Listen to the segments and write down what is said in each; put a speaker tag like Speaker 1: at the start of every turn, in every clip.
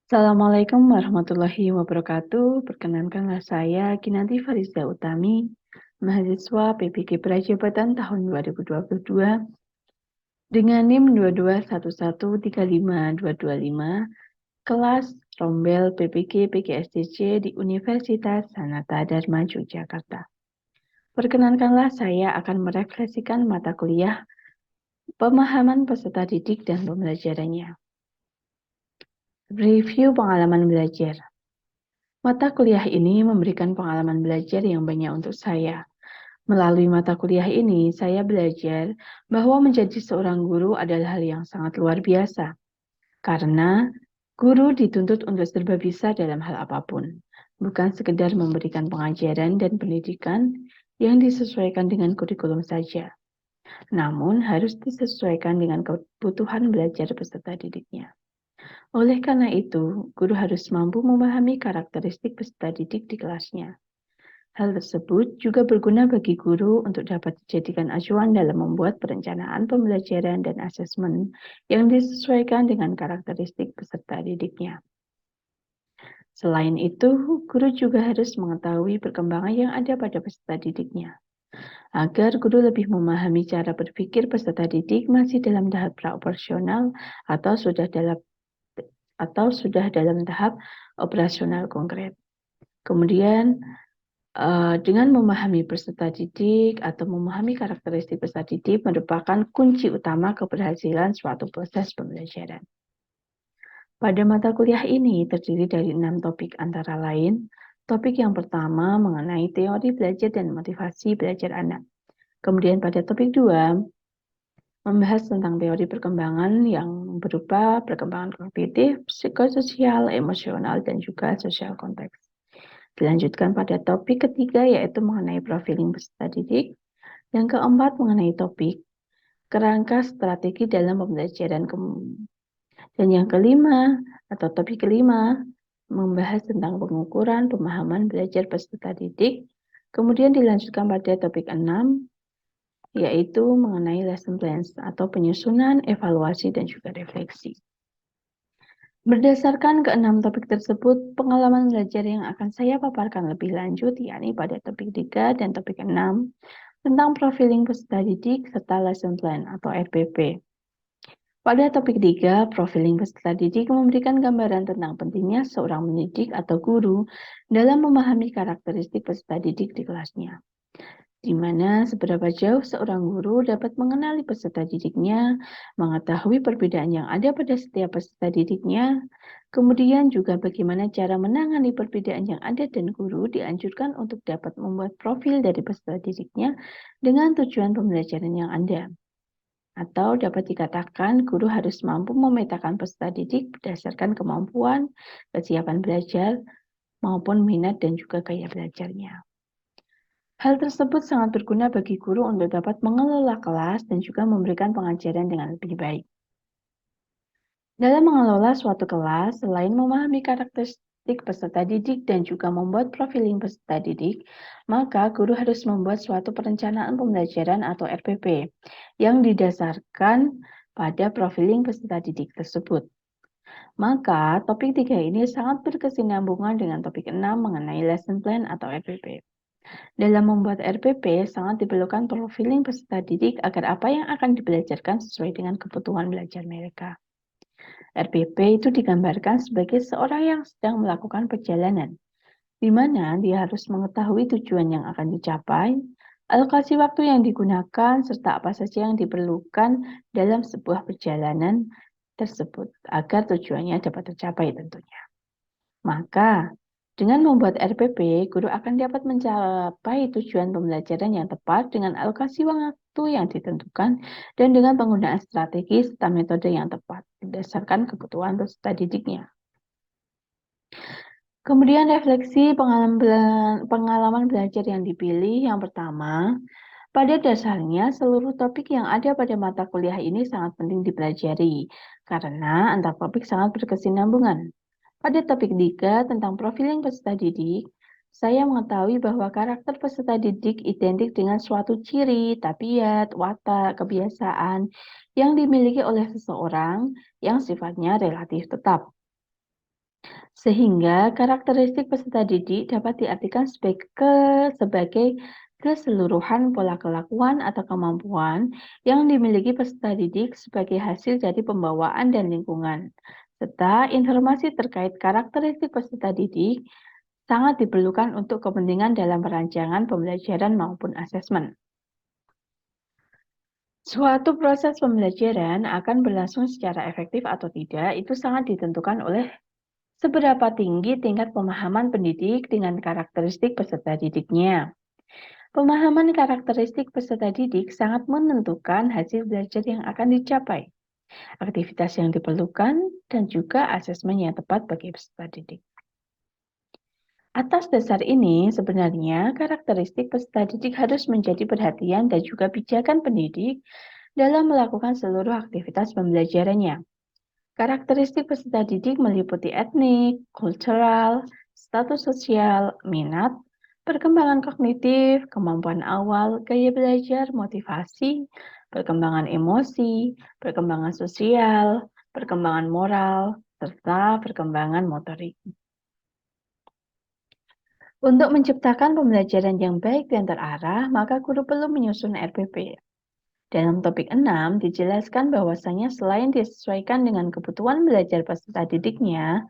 Speaker 1: Assalamualaikum warahmatullahi wabarakatuh. Perkenankanlah saya Kinanti Farizah Utami, mahasiswa PPK Prajabatan tahun 2022 dengan NIM 221135225, kelas Rombel PPK PGSDC di Universitas Sanata Dharma Yogyakarta. Perkenankanlah saya akan merefleksikan mata kuliah pemahaman peserta didik dan pembelajarannya. Review pengalaman belajar. Mata kuliah ini memberikan pengalaman belajar yang banyak untuk saya. Melalui mata kuliah ini, saya belajar bahwa menjadi seorang guru adalah hal yang sangat luar biasa. Karena guru dituntut untuk serba bisa dalam hal apapun. Bukan sekedar memberikan pengajaran dan pendidikan yang disesuaikan dengan kurikulum saja. Namun harus disesuaikan dengan kebutuhan belajar peserta didiknya. Oleh karena itu, guru harus mampu memahami karakteristik peserta didik di kelasnya. Hal tersebut juga berguna bagi guru untuk dapat dijadikan acuan dalam membuat perencanaan pembelajaran dan asesmen yang disesuaikan dengan karakteristik peserta didiknya. Selain itu, guru juga harus mengetahui perkembangan yang ada pada peserta didiknya. Agar guru lebih memahami cara berpikir peserta didik masih dalam tahap praoperasional atau sudah dalam tahap operasional konkret. Kemudian, dengan memahami peserta didik atau memahami karakteristik peserta didik merupakan kunci utama keberhasilan suatu proses pembelajaran. Pada mata kuliah ini terdiri dari 6 topik antara lain. Topik yang pertama mengenai teori belajar dan motivasi belajar anak. Kemudian pada topik 2 membahas tentang teori perkembangan yang berupa perkembangan kognitif, psikososial, emosional, dan juga sosial konteks. Dilanjutkan pada topik ketiga yaitu mengenai profiling peserta didik. Yang keempat mengenai topik kerangka strategi dalam pembelajaran. Dan yang kelima atau topik kelima membahas tentang pengukuran pemahaman belajar peserta didik. Kemudian dilanjutkan pada topik 6 yaitu mengenai lesson plans atau penyusunan, evaluasi, dan juga refleksi. Berdasarkan keenam topik tersebut, pengalaman belajar yang akan saya paparkan lebih lanjut, yakni pada topik 3 dan topik 6, tentang profiling peserta didik serta lesson plan atau RPP. Pada topik 3, profiling peserta didik memberikan gambaran tentang pentingnya seorang pendidik atau guru dalam memahami karakteristik peserta didik di kelasnya, di mana seberapa jauh seorang guru dapat mengenali peserta didiknya, mengetahui perbedaan yang ada pada setiap peserta didiknya, kemudian juga bagaimana cara menangani perbedaan yang ada dan guru dianjurkan untuk dapat membuat profil dari peserta didiknya dengan tujuan pembelajaran yang ada. Atau dapat dikatakan guru harus mampu memetakan peserta didik berdasarkan kemampuan, kesiapan belajar, maupun minat dan juga gaya belajarnya. Hal tersebut sangat berguna bagi guru untuk dapat mengelola kelas dan juga memberikan pengajaran dengan lebih baik. Dalam mengelola suatu kelas, selain memahami karakteristik peserta didik dan juga membuat profiling peserta didik, maka guru harus membuat suatu perencanaan pembelajaran atau RPP yang didasarkan pada profiling peserta didik tersebut. Maka topik 3 ini sangat berkesinambungan dengan topik 6 mengenai lesson plan atau RPP. Dalam membuat RPP, sangat diperlukan profiling peserta didik agar apa yang akan dibelajarkan sesuai dengan kebutuhan belajar mereka. RPP itu digambarkan sebagai seorang yang sedang melakukan perjalanan, di mana dia harus mengetahui tujuan yang akan dicapai, alokasi waktu yang digunakan, serta apa saja yang diperlukan dalam sebuah perjalanan tersebut, agar tujuannya dapat tercapai tentunya. Maka, dengan membuat RPP, guru akan dapat mencapai tujuan pembelajaran yang tepat dengan alokasi waktu yang ditentukan dan dengan penggunaan strategi serta metode yang tepat berdasarkan kebutuhan peserta didiknya. Kemudian refleksi pengalaman belajar yang dipilih. Yang pertama, pada dasarnya seluruh topik yang ada pada mata kuliah ini sangat penting dipelajari karena antar topik sangat berkesinambungan. Pada topik 3 tentang profiling peserta didik, saya mengetahui bahwa karakter peserta didik identik dengan suatu ciri, tabiat, watak, kebiasaan yang dimiliki oleh seseorang yang sifatnya relatif tetap. Sehingga karakteristik peserta didik dapat diartikan sebagai keseluruhan pola kelakuan atau kemampuan yang dimiliki peserta didik sebagai hasil dari pembawaan dan lingkungan, serta informasi terkait karakteristik peserta didik sangat diperlukan untuk kepentingan dalam perancangan pembelajaran maupun asesmen. Suatu proses pembelajaran akan berlangsung secara efektif atau tidak itu sangat ditentukan oleh seberapa tinggi tingkat pemahaman pendidik dengan karakteristik peserta didiknya. Pemahaman karakteristik peserta didik sangat menentukan hasil belajar yang akan dicapai, aktivitas yang diperlukan, dan juga asesmen yang tepat bagi peserta didik. Atas dasar ini, sebenarnya karakteristik peserta didik harus menjadi perhatian dan juga pijakan pendidik dalam melakukan seluruh aktivitas pembelajarannya. Karakteristik peserta didik meliputi etnik, kultural, status sosial, minat, perkembangan kognitif, kemampuan awal, gaya belajar, motivasi, perkembangan emosi, perkembangan sosial, perkembangan moral, serta perkembangan motorik. Untuk menciptakan pembelajaran yang baik dan terarah, maka guru perlu menyusun RPP. Dalam topik 6, dijelaskan bahwasanya selain disesuaikan dengan kebutuhan belajar peserta didiknya,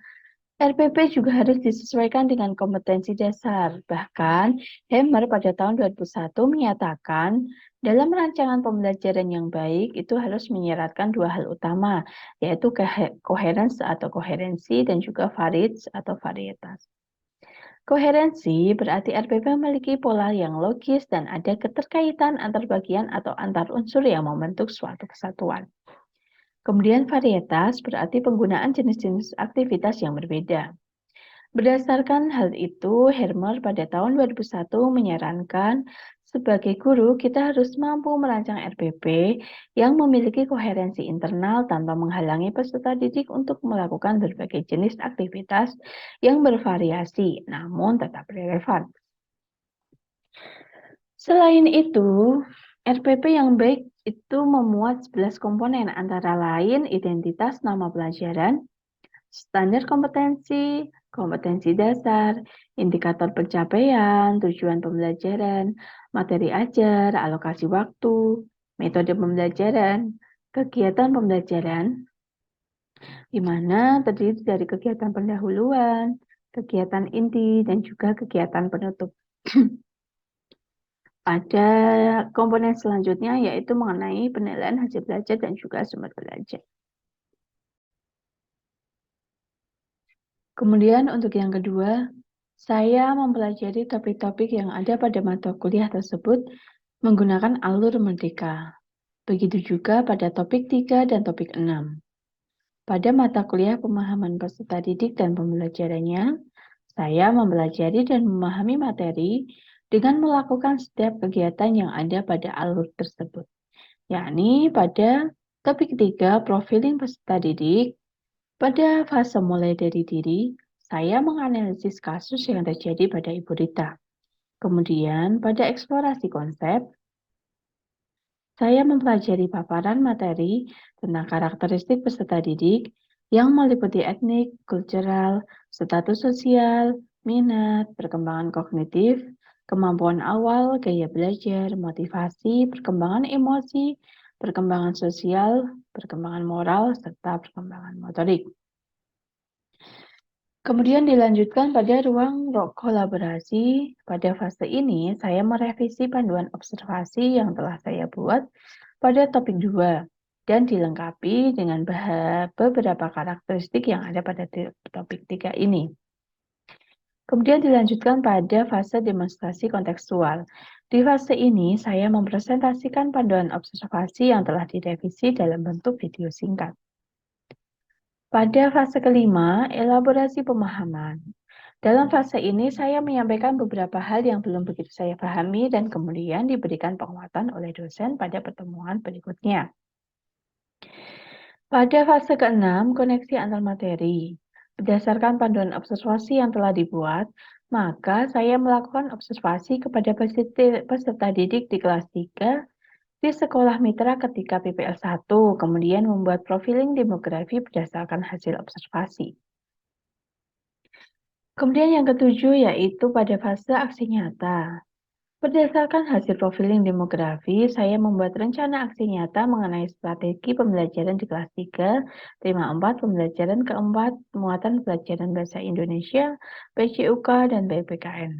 Speaker 1: RPP juga harus disesuaikan dengan kompetensi dasar. Bahkan, Hammer pada tahun 2001 menyatakan, dalam rancangan pembelajaran yang baik itu harus menyeratkan dua hal utama, yaitu coherence atau koherensi dan juga variety atau varietas. Koherensi berarti RPP memiliki pola yang logis dan ada keterkaitan antar bagian atau antar unsur yang membentuk suatu kesatuan. Kemudian varietas berarti penggunaan jenis-jenis aktivitas yang berbeda. Berdasarkan hal itu, Hermer pada tahun 2001 menyarankan sebagai guru kita harus mampu merancang RPP yang memiliki koherensi internal tanpa menghalangi peserta didik untuk melakukan berbagai jenis aktivitas yang bervariasi namun tetap relevan. Selain itu, RPP yang baik itu memuat 11 komponen antara lain identitas nama pelajaran, standar kompetensi, kompetensi dasar, indikator pencapaian, tujuan pembelajaran, materi ajar, alokasi waktu, metode pembelajaran, kegiatan pembelajaran, di mana terdiri dari kegiatan pendahuluan, kegiatan inti, dan juga kegiatan penutup. Ada komponen selanjutnya yaitu mengenai penilaian hasil belajar dan juga sumber belajar. Kemudian untuk yang kedua, saya mempelajari topik-topik yang ada pada mata kuliah tersebut menggunakan alur merdeka. Begitu juga pada topik 3 dan topik 6. Pada mata kuliah pemahaman peserta didik dan pembelajarannya, saya mempelajari dan memahami materi dengan melakukan setiap kegiatan yang ada pada alur tersebut, yakni pada topik 3 profiling peserta didik. Pada fase mulai dari diri, saya menganalisis kasus yang terjadi pada Ibu Rita. Kemudian, pada eksplorasi konsep, saya mempelajari paparan materi tentang karakteristik peserta didik yang meliputi etnik, kultural, status sosial, minat, perkembangan kognitif, kemampuan awal, gaya belajar, motivasi, perkembangan emosi, perkembangan sosial, perkembangan moral, serta perkembangan motorik. Kemudian dilanjutkan pada ruang kolaborasi. Pada fase ini, saya merevisi panduan observasi yang telah saya buat pada topik 2 dan dilengkapi dengan beberapa karakteristik yang ada pada topik 3 ini. Kemudian dilanjutkan pada fase demonstrasi kontekstual. Di fase ini, saya mempresentasikan panduan observasi yang telah direvisi dalam bentuk video singkat. Pada fase kelima, elaborasi pemahaman. Dalam fase ini, saya menyampaikan beberapa hal yang belum begitu saya pahami dan kemudian diberikan penguatan oleh dosen pada pertemuan berikutnya. Pada fase keenam, koneksi antar materi. Berdasarkan panduan observasi yang telah dibuat, maka saya melakukan observasi kepada peserta didik di kelas 3 di sekolah mitra ketika PPL 1, kemudian membuat profiling demografi berdasarkan hasil observasi. Kemudian yang ketujuh yaitu pada fase aksi nyata. Berdasarkan hasil profiling demografi, saya membuat rencana aksi nyata mengenai strategi pembelajaran di kelas 3, tema 4, pembelajaran keempat, muatan pelajaran bahasa Indonesia, PJUK, dan PPKN.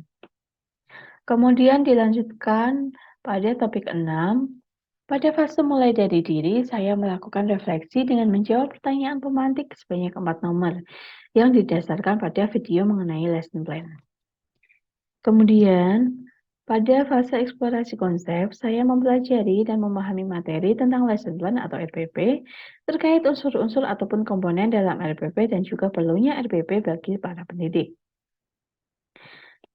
Speaker 1: Kemudian dilanjutkan pada topik 6. Pada fase mulai dari diri, saya melakukan refleksi dengan menjawab pertanyaan pemantik sebanyak 4 nomor yang didasarkan pada video mengenai lesson plan. Kemudian, pada fase eksplorasi konsep, saya mempelajari dan memahami materi tentang lesson plan atau RPP terkait unsur-unsur ataupun komponen dalam RPP dan juga perlunya RPP bagi para pendidik.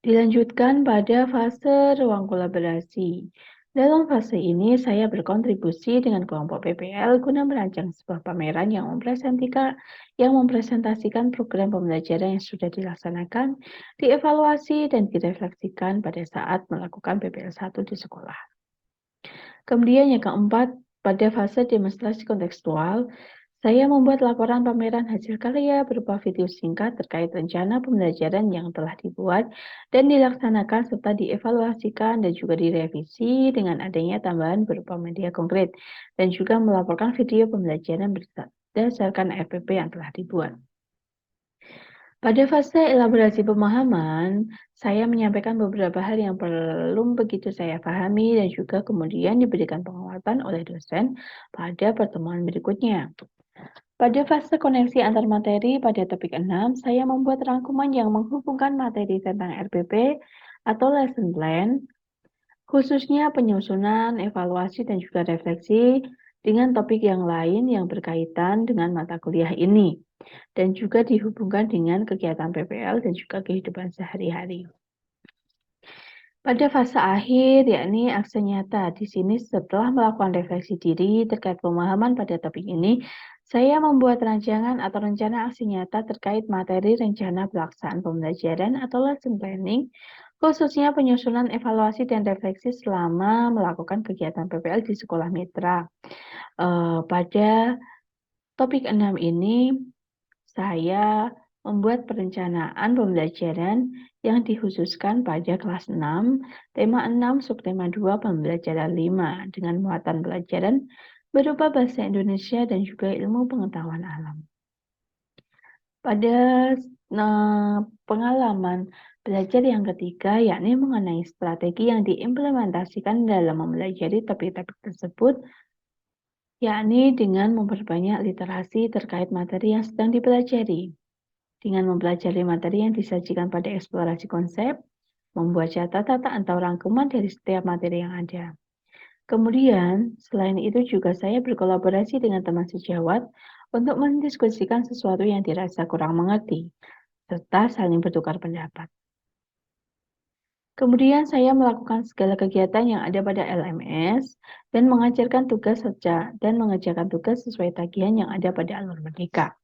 Speaker 1: Dilanjutkan pada fase ruang kolaborasi. Dalam fase ini, saya berkontribusi dengan kelompok PPL guna merancang sebuah pameran yang mempresentasikan program pembelajaran yang sudah dilaksanakan, dievaluasi, dan direfleksikan pada saat melakukan PPL 1 di sekolah. Kemudian yang keempat, pada fase demonstrasi kontekstual, saya membuat laporan pameran hasil karya berupa video singkat terkait rencana pembelajaran yang telah dibuat dan dilaksanakan serta dievaluasikan dan juga direvisi dengan adanya tambahan berupa media konkret dan juga melaporkan video pembelajaran berdasarkan RPP yang telah dibuat. Pada fase elaborasi pemahaman, saya menyampaikan beberapa hal yang belum begitu saya pahami dan juga kemudian diberikan penguatan oleh dosen pada pertemuan berikutnya. Pada fase koneksi antar materi pada topik 6, saya membuat rangkuman yang menghubungkan materi tentang RPP atau lesson plan, khususnya penyusunan, evaluasi, dan juga refleksi dengan topik yang lain yang berkaitan dengan mata kuliah ini, dan juga dihubungkan dengan kegiatan PPL dan juga kehidupan sehari-hari. Pada fase akhir, yakni aksi nyata, di sini setelah melakukan refleksi diri terkait pemahaman pada topik ini, saya membuat rancangan atau rencana aksi nyata terkait materi rencana pelaksanaan pembelajaran atau lesson planning, khususnya penyusunan evaluasi dan refleksi selama melakukan kegiatan PPL di sekolah mitra. Pada topik 6 ini, saya membuat perencanaan pembelajaran yang dikhususkan pada kelas 6, tema 6, subtema 2, pembelajaran 5, dengan muatan pelajaran berupa bahasa Indonesia dan juga ilmu pengetahuan alam. Pada pengalaman belajar yang ketiga, yakni mengenai strategi yang diimplementasikan dalam mempelajari topik-topik tersebut, yakni dengan memperbanyak literasi terkait materi yang sedang dipelajari. Dengan mempelajari materi yang disajikan pada eksplorasi konsep, membuat catatan atau rangkuman dari setiap materi yang ada. Kemudian, selain itu juga saya berkolaborasi dengan teman sejawat untuk mendiskusikan sesuatu yang dirasa kurang mengerti, serta saling bertukar pendapat. Kemudian saya melakukan segala kegiatan yang ada pada LMS dan mengerjakan tugas sesuai tagihan yang ada pada Alur Merdeka.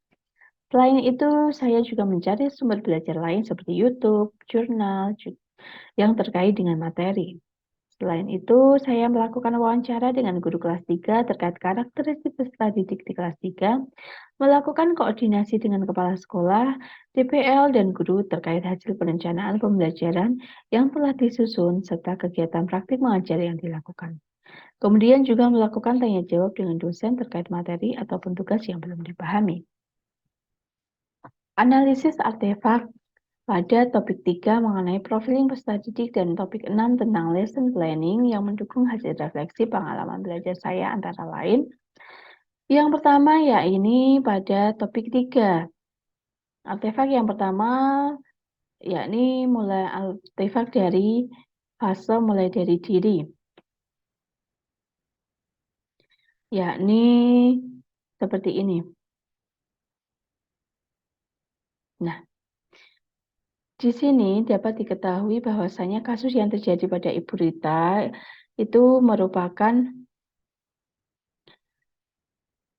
Speaker 1: Selain itu, saya juga mencari sumber belajar lain seperti YouTube, jurnal, yang terkait dengan materi. Selain itu, saya melakukan wawancara dengan guru kelas 3 terkait karakteristik peserta didik di kelas 3, melakukan koordinasi dengan kepala sekolah, DPL, dan guru terkait hasil perencanaan pembelajaran yang telah disusun, serta kegiatan praktik mengajar yang dilakukan. Kemudian juga melakukan tanya jawab dengan dosen terkait materi ataupun tugas yang belum dipahami. Analisis artefak pada topik 3 mengenai profiling peserta didik dan topik 6 tentang lesson planning yang mendukung hasil refleksi pengalaman belajar saya antara lain. Yang pertama yakni pada topik 3. Artefak yang pertama yakni mulai artefak dari fase mulai dari diri. Yakni seperti ini. Nah, di sini dapat diketahui bahwasanya kasus yang terjadi pada Ibu Rita itu merupakan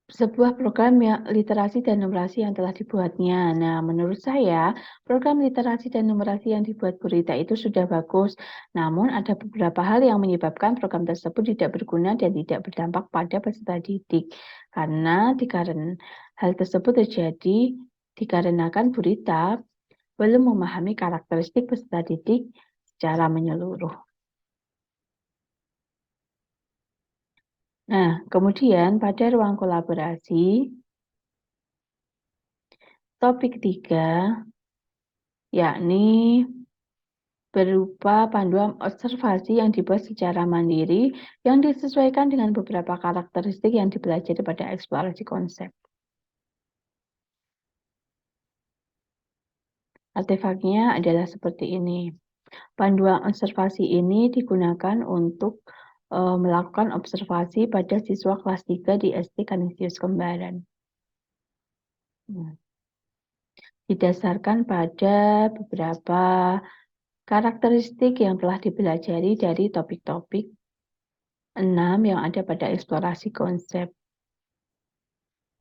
Speaker 1: sebuah program literasi dan numerasi yang telah dibuatnya. Nah, menurut saya, program literasi dan numerasi yang dibuat Bu Rita itu sudah bagus. Namun, ada beberapa hal yang menyebabkan program tersebut tidak berguna dan tidak berdampak pada peserta didik. Karena hal tersebut terjadi dikarenakan Bu Rita belum memahami karakteristik peserta didik secara menyeluruh. Nah, kemudian pada ruang kolaborasi, topik 3, yakni berupa panduan observasi yang dibuat secara mandiri yang disesuaikan dengan beberapa karakteristik yang dipelajari pada eksplorasi konsep. Artefaknya adalah seperti ini. Panduan observasi ini digunakan untuk melakukan observasi pada siswa kelas 3 di SD Kanisius Kembaran. Didasarkan pada beberapa karakteristik yang telah dipelajari dari topik-topik 6 yang ada pada eksplorasi konsep.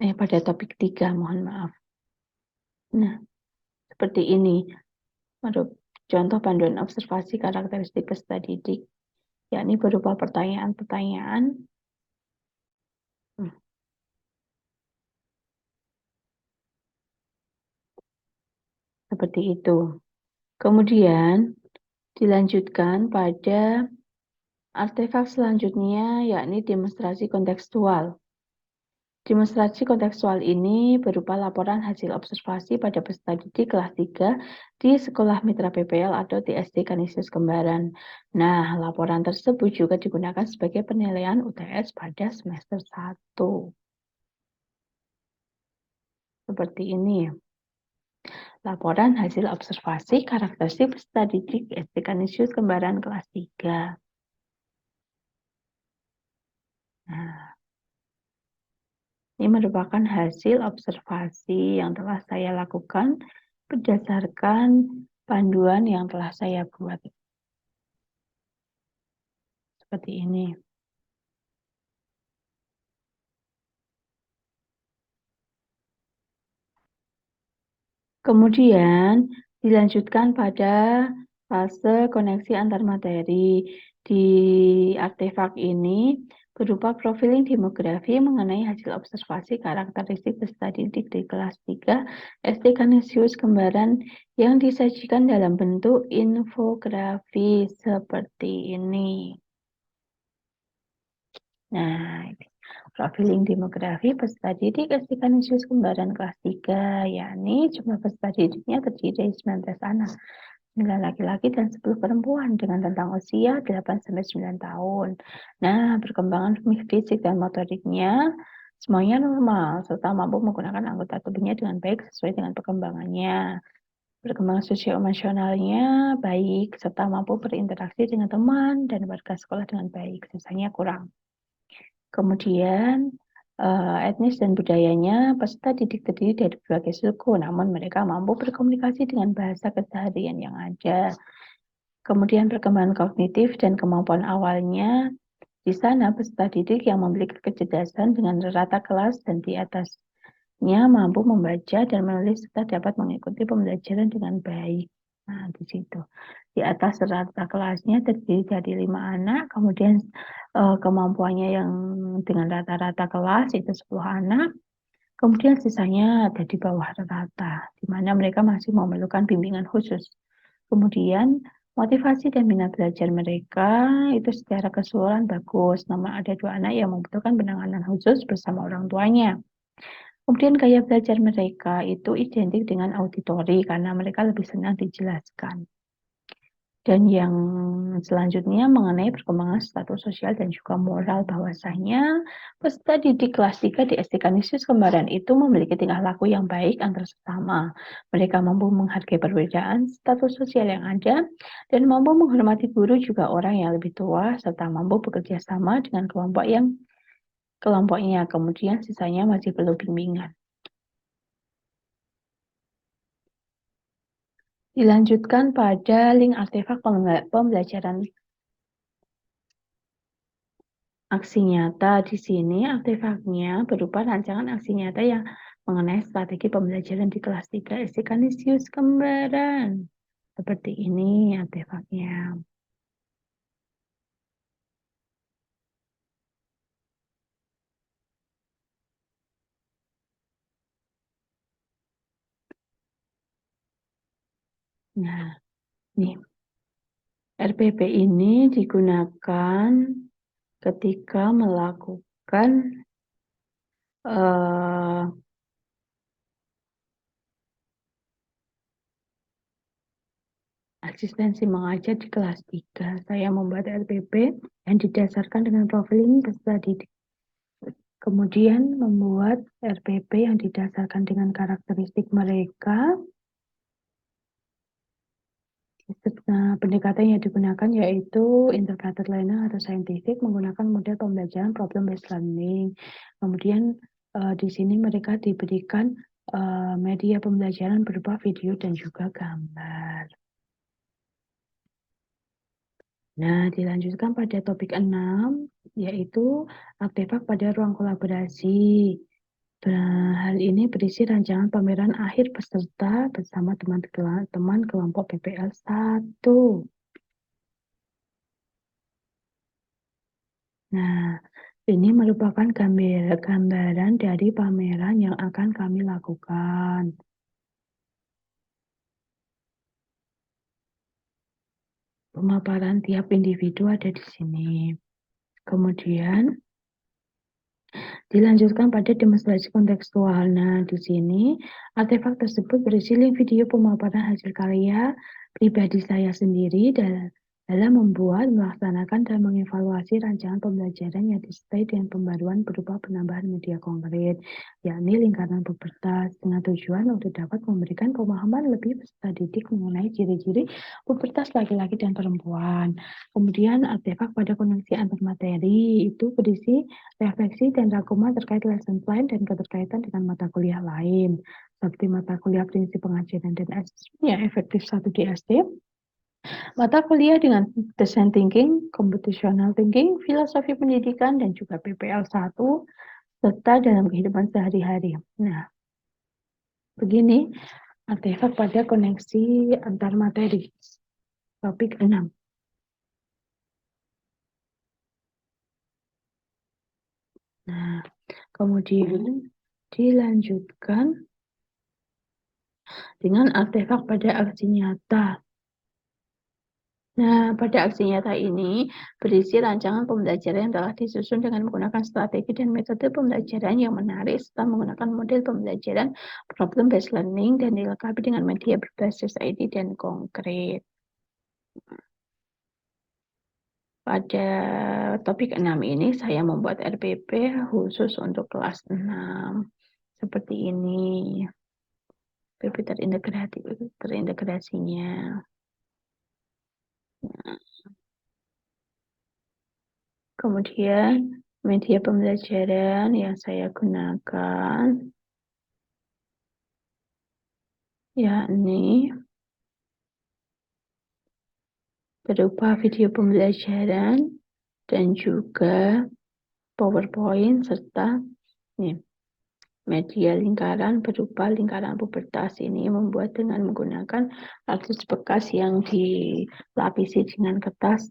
Speaker 1: Pada topik 3, mohon maaf. Nah, seperti ini. Menurut contoh panduan observasi karakteristik peserta didik, yakni berupa pertanyaan-pertanyaan. Seperti itu. Kemudian dilanjutkan pada artefak selanjutnya, yakni demonstrasi kontekstual. Demonstrasi kontekstual ini berupa laporan hasil observasi pada peserta didik kelas 3 di Sekolah Mitra PPL atau di SD Kanisius Kembaran. Nah, laporan tersebut juga digunakan sebagai penilaian UTS pada semester 1. Seperti ini. Laporan hasil observasi karakteristik peserta didik SD Kanisius Kembaran kelas 3. Nah, ini merupakan hasil observasi yang telah saya lakukan berdasarkan panduan yang telah saya buat. Seperti ini. Kemudian dilanjutkan pada fase koneksi antar materi. Di artefak ini berupa profiling demografi mengenai hasil observasi karakteristik peserta didik di kelas 3 SD Kanisius Kembaran yang disajikan dalam bentuk infografi seperti ini. Nah, profiling demografi peserta didik SD Kanisius Kembaran kelas 3, yakni jumlah peserta didiknya terdiri dari 19 anak, 9 laki-laki dan 10 perempuan dengan rentang usia 8-9 tahun. Nah, perkembangan fisik dan motoriknya semuanya normal serta mampu menggunakan anggota tubuhnya dengan baik sesuai dengan perkembangannya. Perkembangan sosio-emosionalnya baik serta mampu berinteraksi dengan teman dan warga sekolah dengan baik, sisanya kurang. Kemudian etnis dan budayanya peserta didik terdiri dari berbagai suku, namun mereka mampu berkomunikasi dengan bahasa keseharian yang ada. Kemudian perkembangan kognitif dan kemampuan awalnya, di sana peserta didik yang memiliki kecerdasan dengan rata kelas dan di atasnya mampu membaca dan menulis serta dapat mengikuti pembelajaran dengan baik. Nah, di situ. Di atas rata kelasnya terdiri dari 5 anak, kemudian kemampuannya yang dengan rata-rata kelas itu 10 anak, kemudian sisanya ada di bawah rata, di mana mereka masih memerlukan bimbingan khusus. Kemudian motivasi dan minat belajar mereka itu secara keseluruhan bagus, namun ada 2 anak yang membutuhkan penanganan khusus bersama orang tuanya. Kemudian gaya belajar mereka itu identik dengan auditori karena mereka lebih senang dijelaskan. Dan yang selanjutnya mengenai perkembangan status sosial dan juga moral, bahwasanya peserta didik kelas 3 di SD Kanisius Kembaran itu memiliki tingkah laku yang baik antar sesama. Mereka mampu menghargai perbedaan status sosial yang ada dan mampu menghormati guru juga orang yang lebih tua serta mampu bekerja sama dengan kelompoknya. Kemudian sisanya masih perlu bimbingan. Dilanjutkan pada link artefak pembelajaran aksi nyata. Di sini artefaknya berupa rancangan aksi nyata yang mengenai strategi pembelajaran di kelas 3 SD Kanisius Kembaran. Seperti ini artefaknya. Nah, nih, RPP ini digunakan ketika melakukan asistensi mengajar di kelas 3. Saya membuat RPP yang didasarkan dengan profiling peserta didik. Kemudian membuat RPP yang didasarkan dengan karakteristik mereka. Nah, pendekatan yang digunakan yaitu integrated learning atau scientific menggunakan model pembelajaran problem based learning. Kemudian di sini mereka diberikan media pembelajaran berupa video dan juga gambar. Nah, dilanjutkan pada topik 6, yaitu artefak pada ruang kolaborasi. Hal ini berisi rancangan pameran akhir peserta bersama teman-teman kelompok PPL 1. Nah, ini merupakan gambaran dari pameran yang akan kami lakukan. Pemaparan tiap individu ada di sini. Kemudian dilanjutkan pada demonstrasi kontekstual. Nah, di sini artefak tersebut berisi link video pemaparan hasil karya pribadi saya sendiri dalam membuat, melaksanakan, dan mengevaluasi rancangan pembelajaran yang disertai dengan pembaruan berupa penambahan media konkret, yakni lingkaran pubertas, dengan tujuan untuk dapat memberikan pemahaman lebih peserta didik mengenai ciri-ciri pubertas laki-laki dan perempuan. Kemudian artefak pada koneksi antar materi itu berisi refleksi dan rangkuman terkait lesson plan dan keterkaitan dengan mata kuliah lain, seperti mata kuliah prinsip pengajaran dan asesmen efektif 1 DSD, mata kuliah dengan design thinking, computational thinking, filosofi pendidikan, dan juga PPL 1, serta dalam kehidupan sehari-hari. Nah, begini artefak pada koneksi antar materi. Topik 6. Nah, kemudian dilanjutkan dengan artefak pada aksi nyata. Nah, pada aksi nyata ini berisi rancangan pembelajaran yang telah disusun dengan menggunakan strategi dan metode pembelajaran yang menarik serta menggunakan model pembelajaran problem based learning dan dilengkapi dengan media berbasis ID dan konkret. Pada topik 6 ini saya membuat RPP khusus untuk kelas 6. Seperti ini. RPP terintegrasinya. Kemudian media pembelajaran yang saya gunakan yakni berupa video pembelajaran dan juga PowerPoint serta media lingkaran berupa lingkaran pubertas. Ini membuat dengan menggunakan kardus bekas yang dilapisi dengan kertas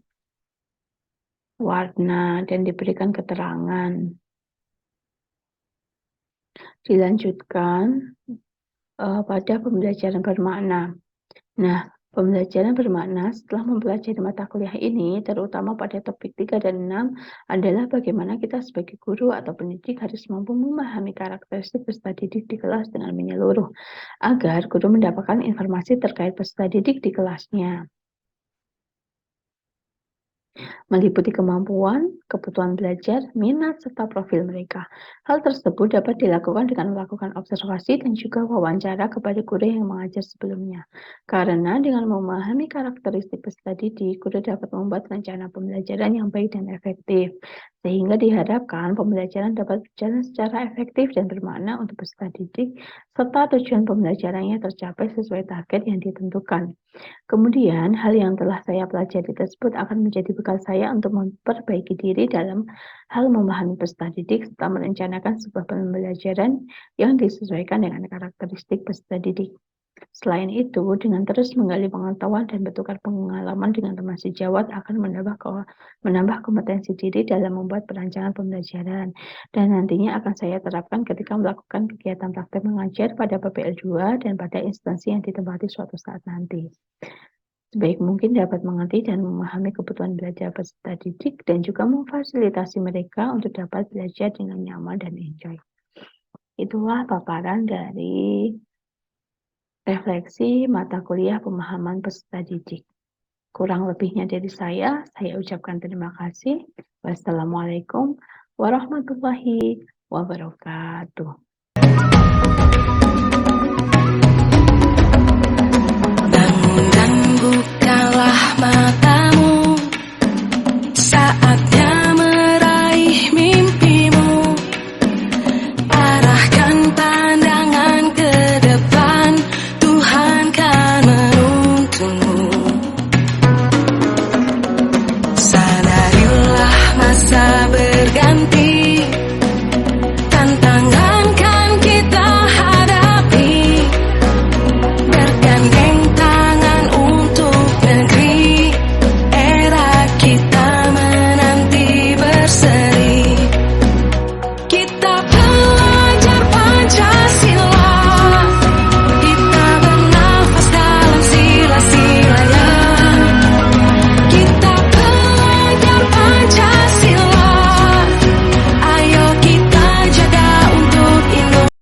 Speaker 1: warna dan diberikan keterangan. Dilanjutkan pada pembelajaran bermakna. Nah, pembelajaran bermakna setelah mempelajari mata kuliah ini, terutama pada topik 3 dan 6, adalah bagaimana kita sebagai guru atau pendidik harus mampu memahami karakteristik peserta didik di kelas dengan menyeluruh, agar guru mendapatkan informasi terkait peserta didik di kelasnya, meliputi kemampuan, kebutuhan belajar, minat, serta profil mereka. Hal tersebut dapat dilakukan dengan melakukan observasi dan juga wawancara kepada guru yang mengajar sebelumnya. Karena dengan memahami karakteristik peserta didik, guru dapat membuat rencana pembelajaran yang baik dan efektif, sehingga diharapkan pembelajaran dapat berjalan secara efektif dan bermakna untuk peserta didik, serta tujuan pembelajarannya tercapai sesuai target yang ditentukan. Kemudian, hal yang telah saya pelajari tersebut akan menjadi bekal saya untuk memperbaiki diri dalam hal memahami peserta didik serta merencanakan sebuah pembelajaran yang disesuaikan dengan karakteristik peserta didik. Selain itu, dengan terus menggali pengetahuan dan bertukar pengalaman dengan teman sejawat akan menambah kompetensi diri dalam membuat perancangan pembelajaran. Dan nantinya akan saya terapkan ketika melakukan kegiatan praktek mengajar pada PPL 2 dan pada instansi yang ditempati suatu saat nanti. Sebaik mungkin dapat mengerti dan memahami kebutuhan belajar peserta didik dan juga memfasilitasi mereka untuk dapat belajar dengan nyaman dan enjoy. Itulah paparan dari refleksi mata kuliah pemahaman peserta didik. Kurang lebihnya dari saya ucapkan terima kasih. Wassalamualaikum warahmatullahi wabarakatuh.